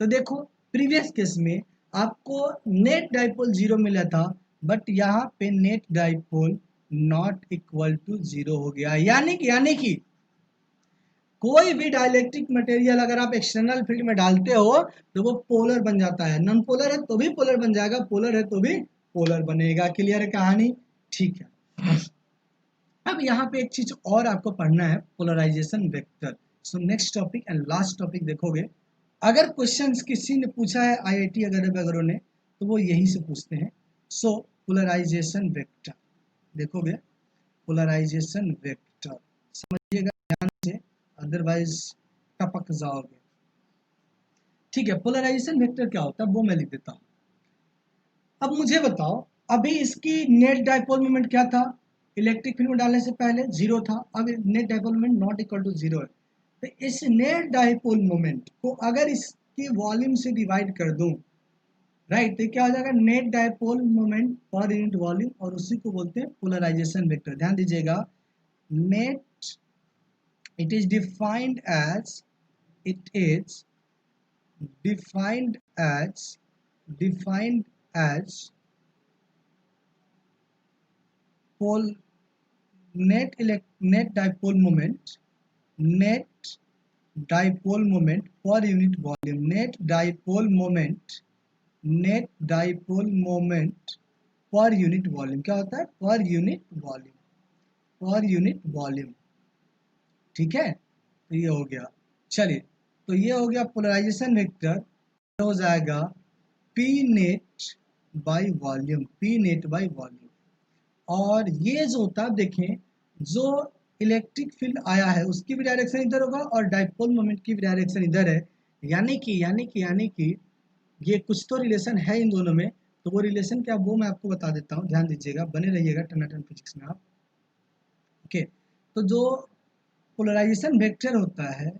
तो देखो, प्रीवियस केस में आपको नेट डाइपोल जीरो मिला था, बट यहाँ पे net dipole not equal to zero हो गया। यानी कि कोई भी डाइलेक्ट्रिक मटेरियल अगर आप एक्सटर्नल फील्ड में डालते हो तो वो पोलर बन जाता है, नॉन पोलर है तो भी पोलर बन जाएगा, पोलर है तो भी पोलर बनेगा। क्लियर है कहानी? ठीक है। अब यहाँ पे एक चीज और आपको पढ़ना है, polarization vector. So next topic and last topic देखोगे, अगर क्वेश्चंस किसी ने पूछा है आईआईटी वगैरह ने, तो वो यही से पूछते हैं। सो पोलराइजेशन वेक्टर देखोगे, पोलराइजेशन वेक्टर समझिएगा ध्यान से, अदरवाइज टपक जाओगे। ठीक है, पोलराइजेशन वेक्टर क्या होता है वो मैं लिख देता हूँ। अब मुझे बताओ, अभी इसकी नेट डाइपोल मोमेंट क्या था? इलेक्ट्रिक फील्ड में डालने से पहले जीरो था, अब net dipole moment not equal to zero है। तो इस नेट डाइपोल मोमेंट को अगर इसके वॉल्यूम से डिवाइड कर दूं, राइट, तो क्या हो जाएगा? Net dipole moment per unit volume, और उसी को बोलते हैं पोलराइजेशन वेक्टर। ध्यान दीजिएगा, net, it is defined as it is defined as pole net dipole moment per unit volume, net dipole moment per unit volume। क्या होता है? Per unit volume. ठीक है, तो ये हो गया। चलिए, तो ये हो गया पोलराइजेशन वेक्टर, हो जाएगा P net by volume, P net by volume. और ये जो होता है, देखें, जो इलेक्ट्रिक फील्ड आया है उसकी भी डायरेक्शन इधर होगा और डाइपोल मोमेंट की भी डायरेक्शन इधर है। यानी कि ये कुछ तो रिलेशन है इन दोनों में। तो वो रिलेशन क्या, वो मैं आपको बता देता हूँ, ध्यान दीजिएगा, बने रहिएगा टनाटन फिजिक्स में आप। ओके, तो जो पोलराइजेशन वेक्टर होता है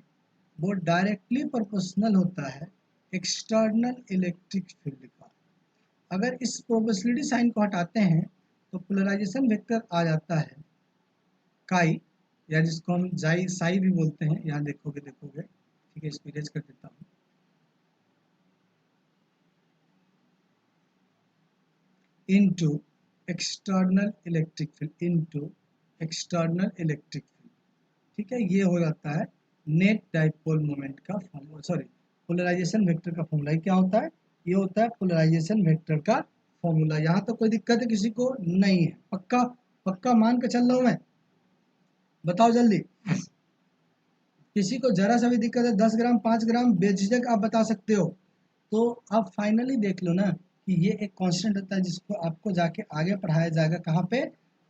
वो डायरेक्टली प्रोपोर्शनल होता है एक्सटर्नल इलेक्ट्रिक फील्ड का। अगर इस प्रोपोर्शनलिटी साइन को हटाते हैं तो पोलराइजेशन वेक्टर आ जाता है काई, या जिसको हम जाई साई भी बोलते हैं। यहाँ देखोगे, ठीक है, इसको इरेज कर देता हूँ। Into external electric field, into external electric field. ठीक है, ये हो जाता है नेट डाइपोल मोमेंट का फॉर्मूला, सॉरी, पोलराइजेशन वेक्टर का फॉर्मूला। क्या होता है? ये होता है पोलराइजेशन वेक्टर का फॉर्मूला। यहाँ तो कोई दिक्कत है किसी को? नहीं है? पक्का पक्का मान के चल रहा हूँ मैं, बताओ जल्दी। किसी को जरा सा भी दिक्कत है, 10 ग्राम 5 ग्राम बेझिझक आप बता सकते हो। तो आप फाइनली देख लो ना कि ये एक कांस्टेंट होता है जिसको आपको जाके आगे पढ़ाया जाएगा, कहाँ पे?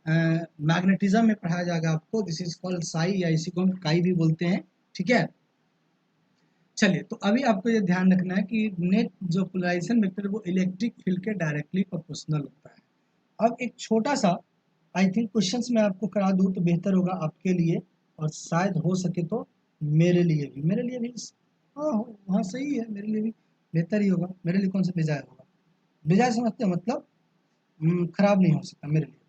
मैग्नेटिज्म में पढ़ाया जाएगा आपको। दिस इज कॉल्ड साई, या इसी को हम काई भी बोलते हैं। ठीक है, चलिए, तो अभी आपको ये ध्यान रखना है कि नेट जो पोलराइजेशन वेक्टर वो इलेक्ट्रिक फील्ड के डायरेक्टली प्रोपोर्शनल होता है। अब एक छोटा सा, आई थिंक क्वेश्चंस में आपको करा दूँ तो बेहतर होगा आपके लिए, और शायद हो सके तो मेरे लिए भी। हाँ हाँ, सही है, मेरे लिए भी बेहतर ही होगा। मेरे लिए कौन सा बेजाय होगा? बेजाय समझते हो मतलब खराब नहीं हो सकता मेरे लिए।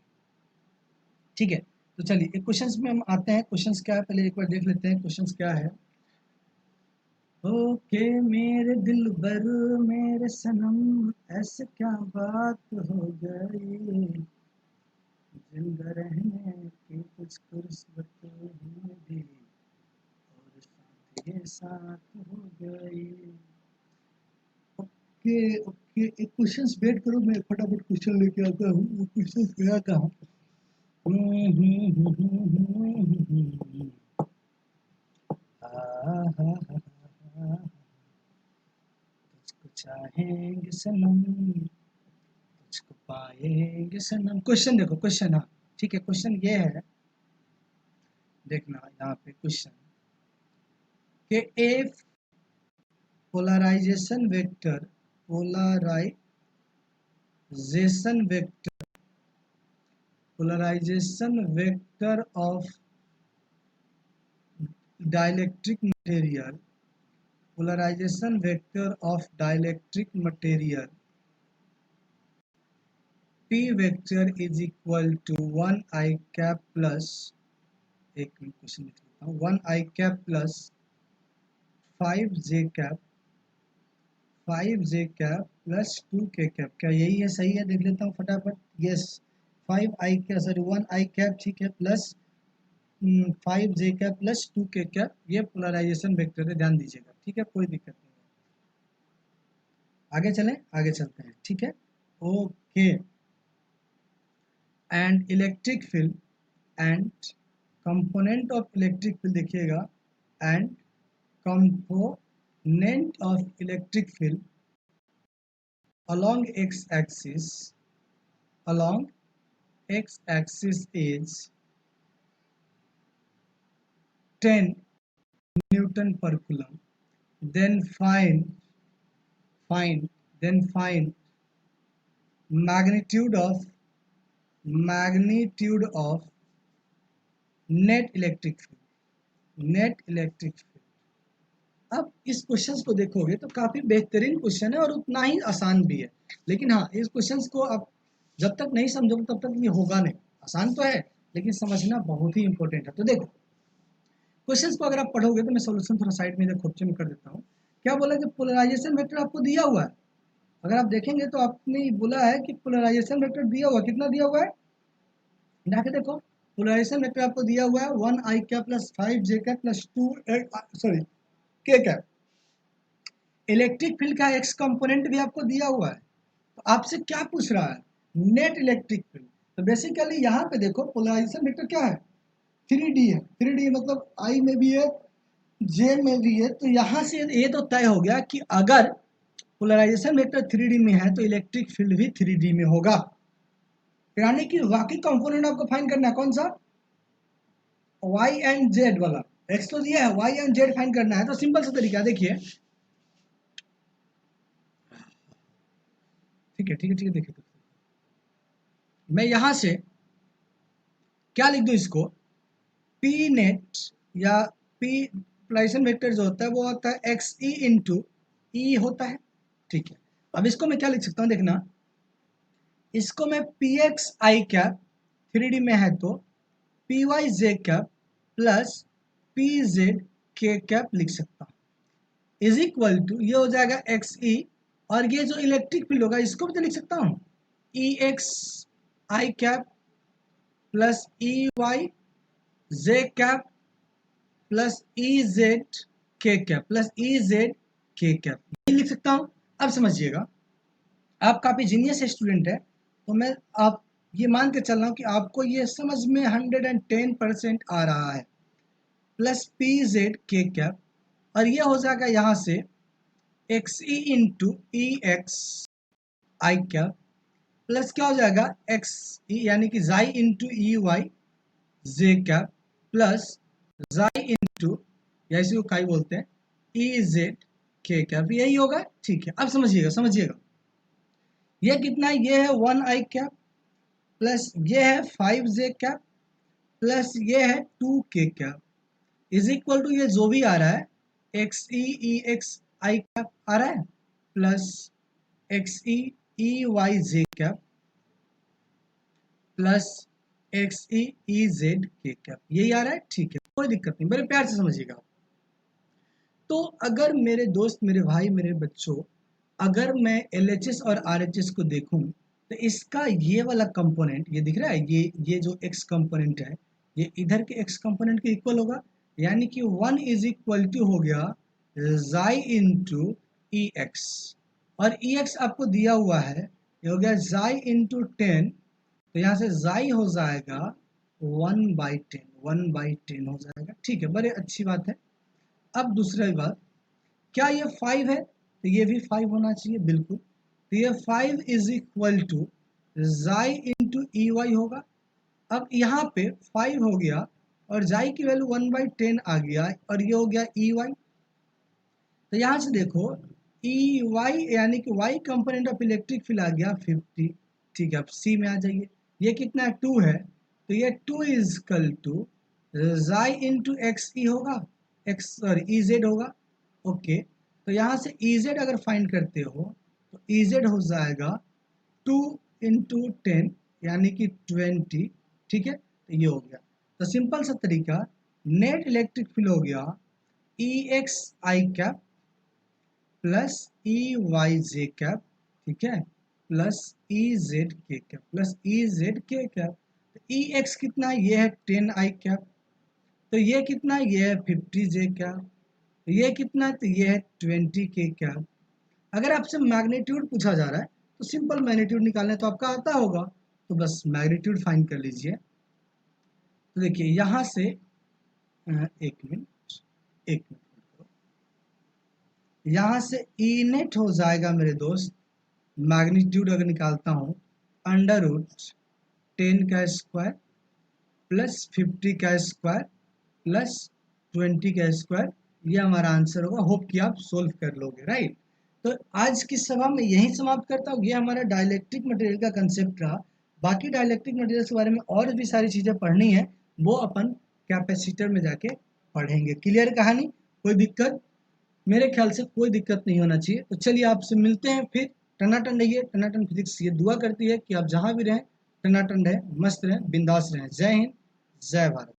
ठीक है, तो चलिए एक क्वेश्चंस में हम आते हैं। क्वेश्चंस क्या है पहले एक बार देख लेते हैं। क्वेश्चंस क्या है? ओके मेरे दिल बर मेरे सनम, ऐसे क्या बात हो गई, जिंदा रहने की कुछ फुर्सत हमें भी, और साथ ये साथ हो गई। ओके ओके, एक क्वेश्चंस वेट करो, मैं फटाफट क्वेश्चन लेके आता हूँ। वो क्वेश्चंस गया कहाँ? तुझको चाहेंगे सनम, तुझको पाएंगे सनम। क्वेश्चन देखो, क्वेश्चन, हाँ ठीक है, क्वेश्चन ये है, देखना यहाँ पे क्वेश्चन कि a polarization vector, polarization vector, polarization vector of dielectric material, polarization vector of dielectric material p vector is equal to 1 I cap plus, एक मिनट क्वेश्चन लिख लेता हूँ, 1 I cap plus 5 j cap, 5 j cap plus 2 k cap। क्या यही है? सही है, देख लेता हूँ फटाफट। Yes, 5 I cap, sorry 1 I cap, ठीक है, plus 5 j cap plus 2 k cap, ये पोलराइजेशन वेक्टर है, ध्यान दीजिएगा, ठीक है, कोई दिक्कत नहीं। आगे चलें, आगे चलते हैं, ठीक है, okay. And electric field and component of electric field देखिएगा, and component of electric field along x axis, along x axis is 10 Newton per coulomb, then find magnitude of net electric field, net electric field. अब इस question को देखोगे तो काफी बेहतरीन question है और उतना ही आसान भी है, लेकिन हाँ इस क्वेश्चन को आप जब तक नहीं समझोगे तब तक ये होगा नहीं। आसान तो है लेकिन समझना बहुत ही इंपॉर्टेंट है। तो देखो क्वेश्चन को अगर आप पढ़ोगे तो मैं सोल्यूशन थोड़ा साइड में खोपचे में कर देता हूँ। क्या बोला कि पोलराइजेशन वेक्टर आपको दिया हुआ है, अगर आप देखेंगे तो आपने बोला है कि पोलराइजेशन वेक्टर दिया हुआ, कितना दिया हुआ है, जाके देखो। पोलराइजेशन वेक्टर आपको दिया हुआ है 1 I cap plus 5 j cap plus 2 sorry k cap. Electric field का एक्स कंपोनेंट भी आपको दिया हुआ है, तो आपसे क्या पूछ रहा है, नेट इलेक्ट्रिक फील्ड। तो बेसिकली यहाँ पे देखो पोलराइजेशन वेक्टर क्या है, 3D है, 3D मतलब I में भी है J में भी है। तो यहाँ से ये तो तय हो गया कि अगर पोलराइजेशन वेक्टर 3D में है तो इलेक्ट्रिक फील्ड भी 3D में होगा, यानी कि बाकी कंपोनेंट आपको फाइंड करना है, कौन सा, y एंड z वाला। x तो दिया है, y एंड z फाइंड करना है। तो सिंपल सा तरीका देखिए, ठीक है ठीक है ठीक है, देखिए मैं यहां से क्या लिख दूं इसको, p नेट या p पोलराइजेशन वेक्टर जो होता है वो होता है एक्स ई इंटू ई होता है, ठीक है। अब इसको मैं क्या लिख सकता हूं, देखना, इसको मैं P x i cap 3D में है तो P Y j cap plus P Z k cap लिख सकता हूं, इज इक्वल टू ये हो जाएगा एक्स ई, और ये जो इलेक्ट्रिक फील्ड होगा इसको भी तो लिख सकता हूँ, ई x i cap plus E y j cap plus E z k cap plus E z k cap, ये लिख सकता हूँ। अब समझिएगा, आप काफी जीनियस स्टूडेंट है तो मैं आप ये मान के चल रहा हूँ कि आपको ये समझ में 110% आ रहा है, plus P Z k cap, और ये हो जाएगा यहाँ से x E into E x i cap plus क्या हो जाएगा एक्स ई यानी कि जाई into E y j cap plus जाई इंटू या इसी को काई बोलते हैं ई जेड के कैप, यही होगा, ठीक है। अब समझिएगा, समझिएगा ये कितना है, ये है 1 आई कैप प्लस ये है 5 जे कैप प्लस ये है 2 के कैप इज इक्वल टू ये जो भी आ रहा है x E x i cap आ रहा है plus x E y j cap plus x E z k cap, यही आ रहा है, ठीक है, कोई दिक्कत नहीं, बड़े प्यार से समझिएगा। तो अगर मेरे दोस्त, मेरे भाई, मेरे बच्चों, अगर मैं LHS और RHS को देखूं तो इसका ये वाला कंपोनेंट, ये दिख रहा है, ये जो x कंपोनेंट है ये इधर के x कंपोनेंट के इक्वल होगा, यानी कि 1 इज इक्वल टू हो गया जाई इंटू ई एक्स, और ई एक्स आपको दिया हुआ है, ये हो गया जाई इंटू 10, तो यहाँ से जाई हो जाएगा 1/10, 1/10 हो जाएगा। ठीक है, बड़े अच्छी बात है। अब दूसरी बात, क्या ये 5 है? तो ये भी 5 होना चाहिए, बिल्कुल। तो ये 5 इज इक्वल टू जाई इंटू ई वाई होगा। अब यहाँ पे 5 हो गया और जाई की वैल्यू 1/10 आ गया, और ये हो गया ई वाई। तो यहाँ से देखो ई वाई यानी कि y component of electric field आ गया 50। ठीक है, अब सी में आ जाइए, ये कितना 2 है, तो ये 2 इज इक्वल टू जाई इंटू एक्स ई होगा, एक्स सॉरी ई जेड होगा। ओके, तो यहाँ से ई जेड अगर फाइंड करते हो तो ई जेड हो जाएगा 2 इंटू 10 यानी कि 20। ठीक है, तो ये हो गया। तो सिंपल सा तरीका, नेट इलेक्ट्रिक फील्ड हो गया ई x i cap plus E y j cap, ठीक है, प्लस ई जेड के कैप, प्लस ई जेड के कैप। तो ई एक्स कितना है, ये है 10 आई कैप, तो ये कितना है, ये है 50 जे कैप, तो ये कितना है, तो ये है 20 के कैप। अगर आपसे मैग्नीट्यूड पूछा जा रहा है तो सिंपल मैग्नीट्यूड निकालना तो आपका आता होगा, तो बस मैग्नीट्यूड फाइंड कर लीजिए। तो देखिए यहाँ से एक मिनट, एक मिनट, यहाँ से ई नेट हो जाएगा मेरे दोस्त, मैग्नीट्यूड अगर निकालता हूँ, अंडर रूट 10 का स्क्वायर प्लस 50 का स्क्वायर प्लस 20 का स्क्वायर, ये हमारा आंसर होगा। होप कि आप सोल्व कर लोगे, राइट। तो आज की सभा में यही समाप्त करता हूँ। ये हमारा डाइलेक्ट्रिक मटेरियल का कंसेप्ट रहा। बाकी डाइलेक्ट्रिक मटेरियल के बारे में और भी सारी चीज़ें पढ़नी है, वो अपन कैपेसिटर में जाके पढ़ेंगे। क्लियर कहानी, कोई दिक्कत? मेरे ख्याल से कोई दिक्कत नहीं होना चाहिए। तो चलिए आपसे मिलते हैं फिर। टनाटन रहिए, टनाटन फिजिक्स ये दुआ करती है कि आप जहाँ भी रहें टनाटन रहें, मस्त रहें, बिंदास रहें। जय हिंद, जय भारत।